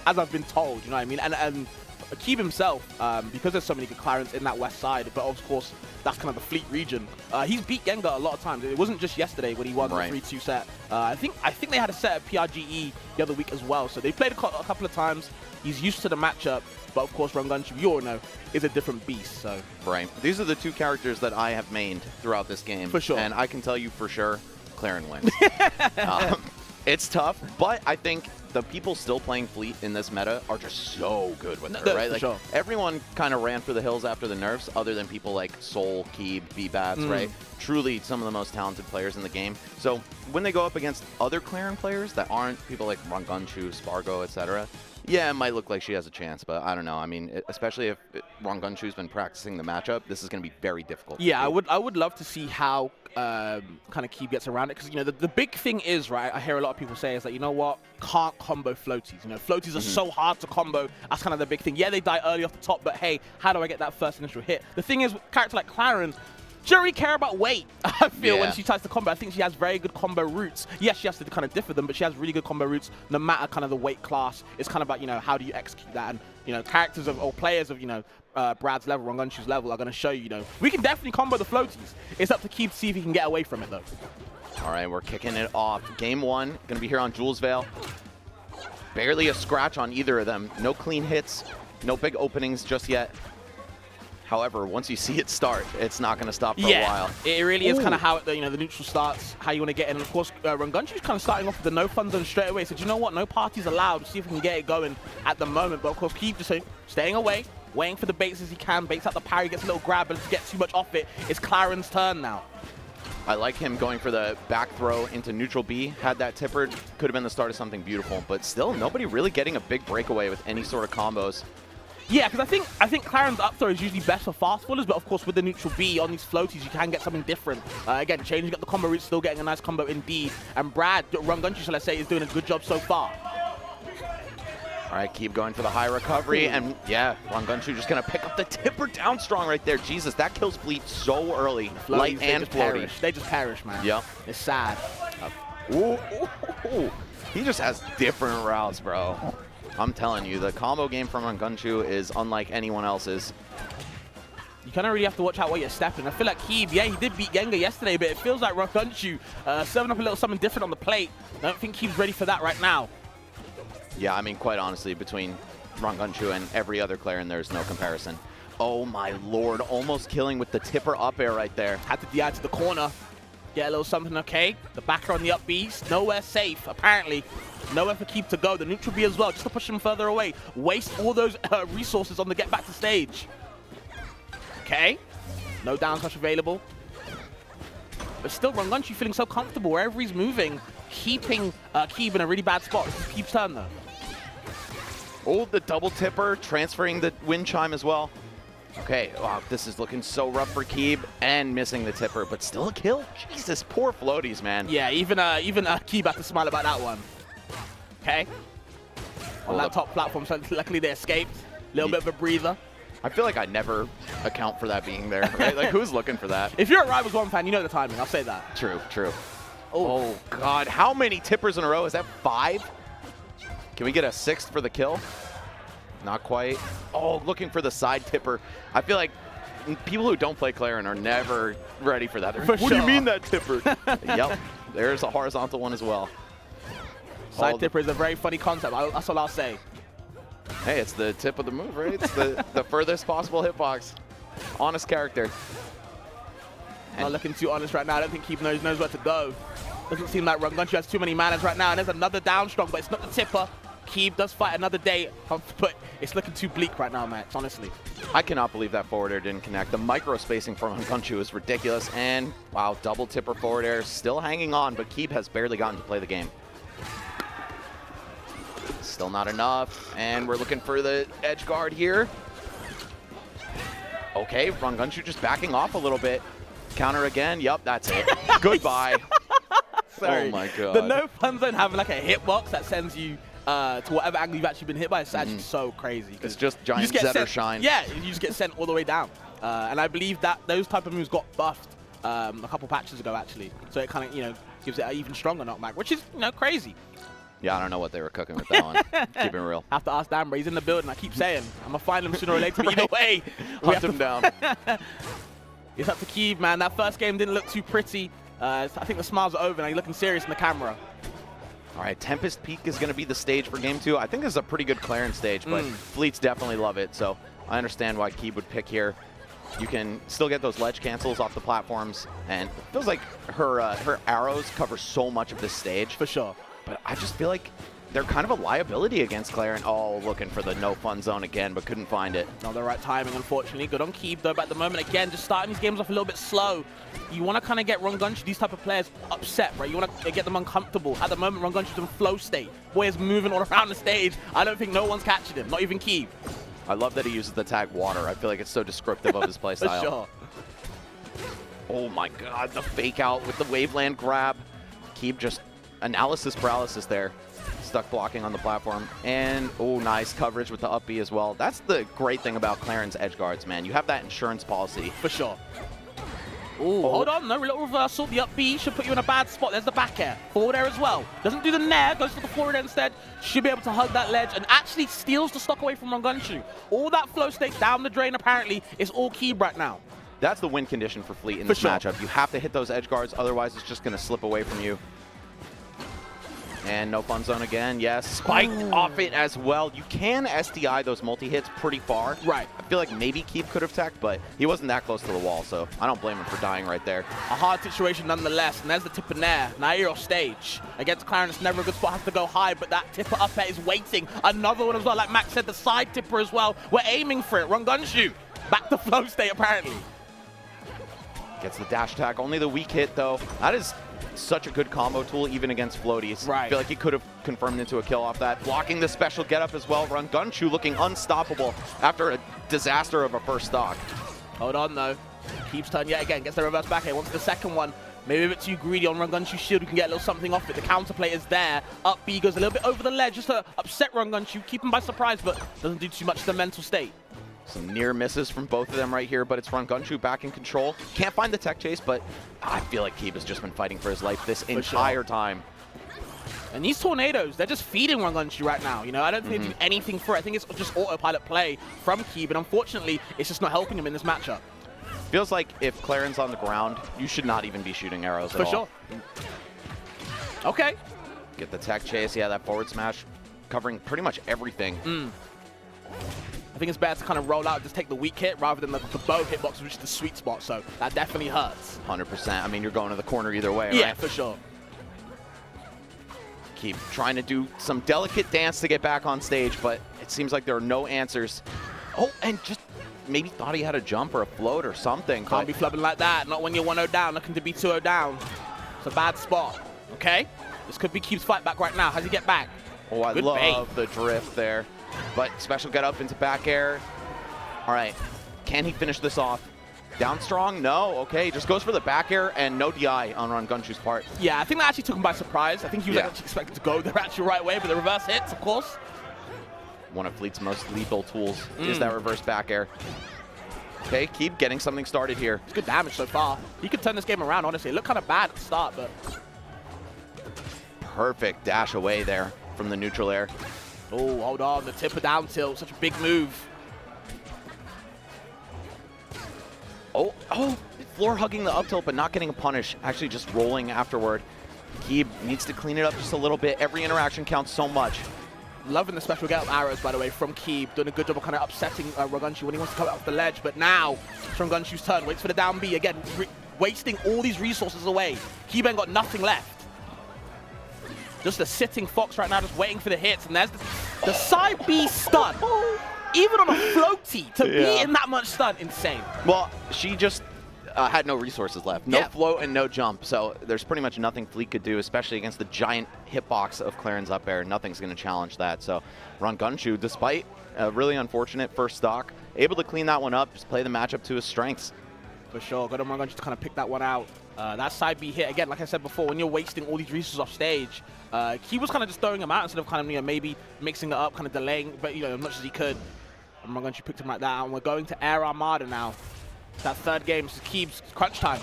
as I've been told, you know what I mean? And KYB himself, because there's so many good Clarence in that west side, but of course, that's kind of the Fleet region. He's beat Gengar a lot of times. It wasn't just yesterday when he won the 3-2 set. I think they had a set at PRGE the other week as well. So they played a couple of times. He's used to the matchup, but of course, Rongushu, you all know, is a different beast. So these are the two characters that I have mained throughout this game. For sure. And I can tell you for sure, Claren wins. It's tough, but I think the people still playing Fleet in this meta are just so good with her, right? Like, sure. Everyone kind of ran for the hills after the nerfs, other than people like Soul, KYB, V-Bats, right? Truly some of the most talented players in the game. So when they go up against other Claren players that aren't people like Rongushu, Spargo, etc., yeah, it might look like she has a chance, but I don't know. I mean, especially if Rongushu's been practicing the matchup, this is going to be very difficult. Yeah, I would love to see how kind of KYB gets around it, because you know the big thing is, right, I hear a lot of people say is that, you know what, can't combo floaties. You know, floaties are so hard to combo. That's kind of the big thing. Yeah, they die early off the top, but hey, how do I get that first initial hit? The thing is, with a character like Claren, she doesn't really care about weight, I feel, when she tries to combo. I think she has very good combo routes. Yes, she has to kind of differ them, but she has really good combo routes no matter kind of the weight class. It's kind of about, you know, how do you execute that? And, you know, characters or players of, you know, Brad's level, Rongushu's level are going to show you, you know, we can definitely combo the floaties. It's up to KYB to see if he can get away from it, though. All right, we're kicking it off. Game 1, going to be here on Jules Vale. Barely a scratch on either of them. No clean hits, no big openings just yet. However, once you see it start, it's not going to stop for a while. It really is kind of how you know, the neutral starts, how you want to get in. And of course, Rongushu's kind of starting off with the no fun zone straight away. So, do you know what? No parties allowed. See if we can get it going at the moment. But of course, KYB just staying away, waiting for the baits as he can. Baits out the parry, gets a little grab, but to get too much off it, it's Claren's turn now. I like him going for the back throw into neutral B. Had that tipper, could have been the start of something beautiful. But still, nobody really getting a big breakaway with any sort of combos. Yeah, because I think Claren's up throw is usually best for fast fallers, but of course with the neutral B on these floaties, you can get something different. Again, changing up the combo route, still getting a nice combo indeed. And Brad, Rongushu, shall I say, is doing a good job so far. All right, keep going for the high recovery, and yeah, Rongushu just gonna pick up the tipper down strong right there. Jesus, that kills Fleet so early. Light and floaty. They just perish, man. Yep. It's sad. Ooh. He just has different routes, bro. I'm telling you, the combo game from Rongushu is unlike anyone else's. You kind of really have to watch out where you're stepping. I feel like KYB, yeah, he did beat Gengar yesterday, but it feels like Rongushu serving up a little something different on the plate. I don't think KYB's ready for that right now. Yeah, I mean, quite honestly, between Rongushu and every other Claren, there's no comparison. Oh my lord, almost killing with the tipper up air right there. Had to DI to the corner. Get a little something okay. The backer on the up Bs, nowhere safe, apparently. Nowhere for KYB to go. The neutral B as well, just to push him further away. Waste all those resources on the get back to stage. Okay. No down smash available. But still, Rongushu feeling so comfortable wherever he's moving, keeping KYB in a really bad spot. This is KYB's turn, though. Oh, the double tipper, transferring the wind chime as well. Okay, wow, this is looking so rough for KYB, and missing the tipper, but still a kill. Jesus, poor floaties, man. Yeah, even KYB had to smile about that one. Okay. On that top platform, so luckily they escaped. A little bit of a breather. I feel like I never account for that being there, right? Like, who's looking for that? If you're a Rivals 1 fan, you know the timing. I'll say that. True, true. Oh, God. How many tippers in a row? Is that 5? Can we get a 6th for the kill? Not quite. Oh, looking for the side tipper. I feel like people who don't play Claren are never ready for that. What do you mean that tipper? Yep. There's a horizontal one as well. Side tipper is a very funny concept. That's all I'll say. Hey, it's the tip of the move, right? It's the furthest possible hitbox. Honest character. Not looking too honest right now. I don't think KYB knows where to go. Doesn't seem like Rongushu has too many manners right now. And there's another down strong, but it's not the tipper. KYB does fight another day, but it's looking too bleak right now, Max, honestly. I cannot believe that forward air didn't connect. The micro spacing from Rongushu is ridiculous. And, wow, double tipper forward air still hanging on, but KYB has barely gotten to play the game. Still not enough, and we're looking for the edge guard here. Okay, Rongushu just backing off a little bit. Counter again. Yep, that's it. Goodbye. Sorry. Oh my god. The no fun zone having like a hitbox that sends you to whatever angle you've actually been hit by is actually so crazy. It's just giant Zetter shine. Yeah, you just get sent all the way down. And I believe that those type of moves got buffed a couple patches ago actually. So it kind of, you know, gives it an even stronger knockback, which is, you know, crazy. Yeah, I don't know what they were cooking with that one. Keeping it real. Have to ask Dan, but he's in the building. I keep saying. I'm going to find him sooner or later, but either way. Hunt him down. It's up to Keeb, man. That first game didn't look too pretty. I think the smiles are over now. You're looking serious in the camera. All right, Tempest Peak is going to be the stage for Game 2. I think this is a pretty good Clarence stage, but Fleets definitely love it, so I understand why Keeb would pick here. You can still get those ledge cancels off the platforms, and it feels like her arrows cover so much of this stage. For sure. But I just feel like they're kind of a liability against Clarence. Oh, looking for the no fun zone again, but couldn't find it. Not the right timing, unfortunately. Good on Keeb, though, but at the moment, again, just starting these games off a little bit slow. You want to kind of get Rongushu, these type of players, upset, right? You want to get them uncomfortable. At the moment, Rongushu's in flow state. Boy is moving all around the stage. I don't think no one's catching him, not even Keeb. I love that he uses the tag water. I feel like it's so descriptive of his playstyle. For sure. Oh my god, the fake out with the Waveland grab. Keeb just analysis paralysis there. Stuck blocking on the platform. And, oh, nice coverage with the up B as well. That's the great thing about Clarence edge guards, man. You have that insurance policy. For sure. Ooh, hold on, no, little reversal. The up B should put you in a bad spot. There's the back air. Forward air as well. Doesn't do the nair, goes for the forward air instead. Should be able to hug that ledge and actually steals the stock away from Rongushu. All that flow state down the drain, apparently, is all Keeb right now. That's the win condition for Fleet in this matchup. You have to hit those edge guards, otherwise it's just going to slip away from you. And no fun zone again. Yes, spiked off it as well. You can SDI those multi-hits pretty far. Right. I feel like maybe Keeb could have teched, but he wasn't that close to the wall, so I don't blame him for dying right there. A hard situation nonetheless, and there's the tipper nair. Now you're off stage. Against Clarence, never a good spot, has to go high, but that tipper up air is waiting. Another one as well, like Max said, the side tipper as well. We're aiming for it. Rongushu, back to flow state apparently. Gets the dash attack, only the weak hit though. That is such a good combo tool even against floaties. Right. I feel like he could have confirmed into a kill off that. Blocking the special getup as well. Rongushu looking unstoppable after a disaster of a first stock. Hold on though. Keeps turn yet again, gets the reverse back here. Wants the second one. Maybe a bit too greedy on Rongushu's shield. We can get a little something off it. The counterplay is there. Up B goes a little bit over the ledge just to upset Rongushu, keep him by surprise, but doesn't do too much to the mental state. Some near misses from both of them right here, but it's Rongushu back in control. Can't find the tech chase, but I feel like Keeb has just been fighting for his life this entire time. And these tornadoes, they're just feeding Rongushu right now. You know, I don't think they do anything for it. I think it's just autopilot play from Keeb, and unfortunately, it's just not helping him in this matchup. Feels like if Clarence on the ground, you should not even be shooting arrows at all. For sure. Okay. Get the tech chase. Yeah, that forward smash covering pretty much everything. I think it's better to kind of roll out, just take the weak hit rather than the bow hitbox, which is the sweet spot. So that definitely hurts. 100%. I mean, you're going to the corner either way, right? Yeah, for sure. Keep trying to do some delicate dance to get back on stage, but it seems like there are no answers. Oh, and just maybe thought he had a jump or a float or something. Can't be flubbing like that. Not when you're 1-0 down, looking to be 2-0 down. It's a bad spot. Okay? This could be Keeb's fight back right now. How's he get back? Oh, I love the drift there. But special get up into back air. All right, can he finish this off? Down strong? No. Okay, just goes for the back air and no DI on Rongushu's part. Yeah, I think that actually took him by surprise. I think he was actually expected to go the actual right way, but the reverse hits, of course. One of Fleet's most lethal tools is that reverse back air. Okay, keep getting something started here. It's good damage so far. He could turn this game around, honestly. It looked kind of bad at the start, but... Perfect dash away there from the neutral air. Oh, hold on, the tipper down tilt, such a big move. Oh, floor hugging the up tilt, but not getting a punish. Actually just rolling afterward. Keeb needs to clean it up just a little bit. Every interaction counts so much. Loving the special get-up arrows, by the way, from Keeb. Doing a good job of kind of upsetting Rongushu when he wants to come off the ledge. But now, it's Rongushu's turn. Waits for the down B. Again, wasting all these resources away. Keeb ain't got nothing left. Just a sitting Fox right now, just waiting for the hits. And there's the side B stun. Even on a floaty, to be in that much stun, insane. Well, she just had no resources left. No float and no jump. So there's pretty much nothing Fleet could do, especially against the giant hitbox of Clarence up air. Nothing's going to challenge that. So Rongushu, despite a really unfortunate first stock, able to clean that one up, just play the matchup to his strengths. For sure. Good on Rongushu to kind of pick that one out. That side B hit, again, like I said before, when you're wasting all these resources off stage, he was kind of just throwing them out instead of kind of, you know, maybe mixing it up, kind of delaying, but, you know, as much as he could. And Rongushu picked him like that, and we're going to Air Armada now. That third game is Keeb's crunch time.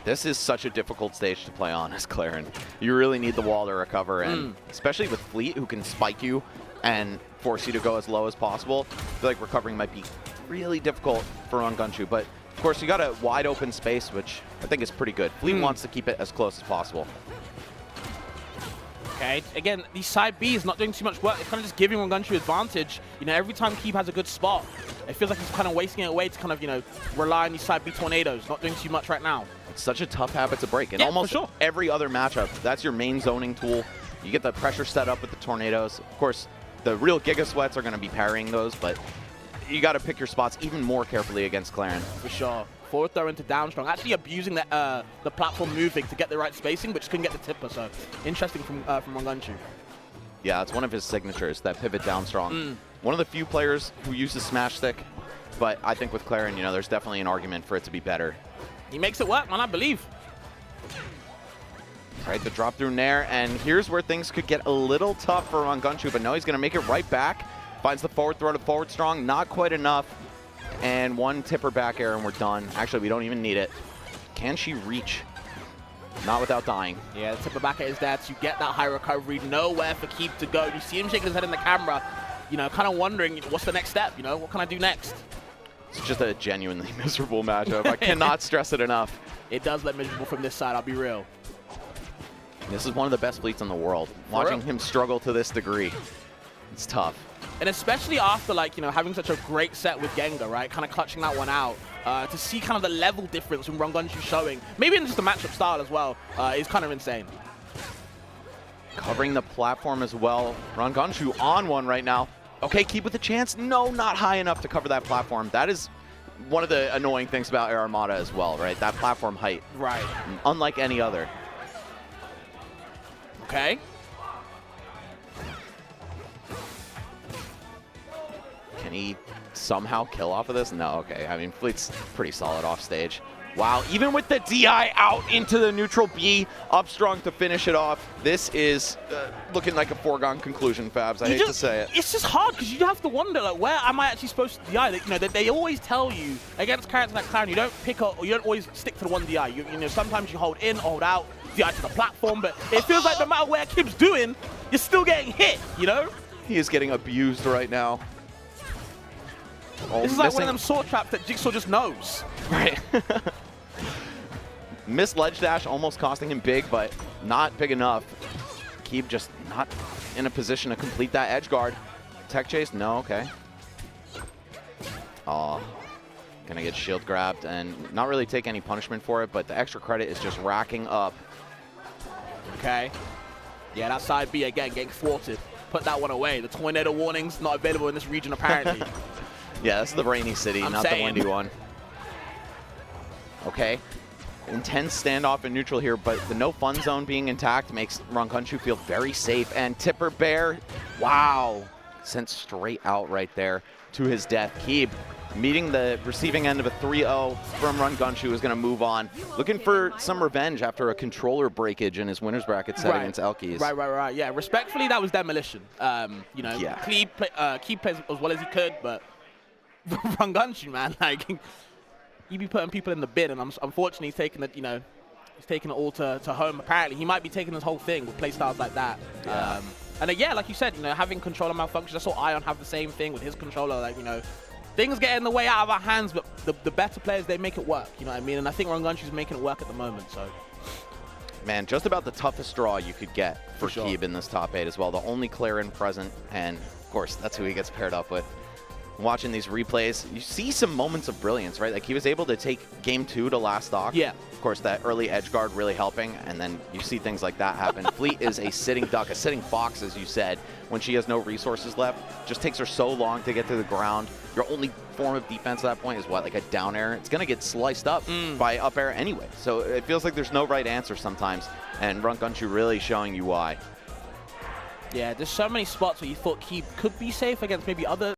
This is such a difficult stage to play on as Claren. You really need the wall to recover, and especially with Fleet, who can spike you and force you to go as low as possible, I feel like recovering might be really difficult for Rongushu. But of course, you got a wide open space, which I think is pretty good. Fleet wants to keep it as close as possible. Okay, again, these side Bs not doing too much work. It's kind of just giving Rongushu advantage. You know, every time Keeb has a good spot, it feels like he's kind of wasting it away to kind of, you know, rely on these side B tornadoes. Not doing too much right now. It's such a tough habit to break. In almost every other matchup, that's your main zoning tool. You get the pressure set up with the tornadoes. Of course, the real Giga Sweats are going to be parrying those, but you got to pick your spots even more carefully against Claren. For sure. Forward throw into down strong. Actually abusing the platform moving to get the right spacing, but just couldn't get the tipper. So interesting from Rongushu. Yeah, it's one of his signatures, that pivot down strong. One of the few players who uses smash stick, but I think with Claren, you know, there's definitely an argument for it to be better. He makes it work, man, I believe. Right, the drop through Nair, and here's where things could get a little tough for Rongushu, but no, he's going to make it right back. Finds the forward throw to forward strong, not quite enough. And one tipper back air and we're done. Actually, we don't even need it. Can she reach? Not without dying. Yeah, the tipper back air is there to get that high recovery. Nowhere for Keeb to go. You see him shaking his head in the camera, you know, kind of wondering what's the next step, you know? What can I do next? It's just a genuinely miserable matchup. I cannot stress it enough. It does look miserable from this side, I'll be real. This is one of the best fleets in the world. Watching him struggle to this degree, it's tough. And especially after, like, you know, having such a great set with Gengar, right? Kind of clutching that one out. To see kind of the level difference from Rongushu showing, maybe in just the matchup style as well, is kind of insane. Covering the platform as well. Rongushu on one right now. Okay, Keeb with a chance. No, not high enough to cover that platform. That is one of the annoying things about Air Armada as well, right? That platform height. Right. Unlike any other. Okay. Can he somehow kill off of this? No, okay. I mean, Fleet's pretty solid off stage. Wow, even with the DI out into the neutral B, up strong to finish it off. This is looking like a foregone conclusion, Fabs. I hate to say it. It's just hard because you have to wonder, like, where am I actually supposed to DI? You know, they always tell you against characters like Claren, you don't pick up, or you don't always stick to the one DI. You know, sometimes you hold in, hold out, DI to the platform, but it feels like no matter where Keeb's doing, you're still getting hit, you know? He is getting abused right now. Oh, this is like one of them sword traps that Jigsaw just knows. Right. Missed ledge dash, almost costing him big, but not big enough. Keeb just not in a position to complete that edge guard. Tech chase? No, okay. Oh, gonna get shield grabbed and not really take any punishment for it, but the extra credit is just racking up. Okay. Yeah, that side B again getting thwarted. Put that one away. The tornado warning's not available in this region apparently. Yeah, that's the rainy city, not the windy one. Okay. Intense standoff in neutral here, but the no fun zone being intact makes Rongushu feel very safe. And Tipper Bear, wow, sent straight out right there to his death. Keeb meeting the receiving end of a 3-0 from Rongushu is going to move on. Looking for some revenge after a controller breakage in his winner's bracket set against Elkies. Right. Yeah, respectfully, that was demolition. You know, yeah. Keeb plays as well as he could, but Rongushu, man, like, you be putting people in the bin, and unfortunately he's taking it, you know, he's taking it all to home. Apparently, he might be taking his whole thing with play styles like that. Yeah. And yeah, like you said, you know, having controller malfunctions. I saw Ion have the same thing with his controller. Like, you know, things get in the way out of our hands, but the better players, they make it work. You know what I mean? And I think Rongushu's making it work at the moment. So, man, just about the toughest draw you could get for Keeb in this top 8 as well. The only Claren present, and of course, that's who he gets paired up with. Watching these replays, you see some moments of brilliance, right? Like, he was able to take game 2 to last stock. Yeah. Of course, that early edge guard really helping, and then you see things like that happen. Fleet is a sitting duck, a sitting fox, as you said, when she has no resources left. Just takes her so long to get to the ground. Your only form of defense at that point is what, like a down air? It's going to get sliced up by up air anyway. So it feels like there's no right answer sometimes, and Rongushu really showing you why. Yeah, there's so many spots where you thought Keeb could be safe against maybe other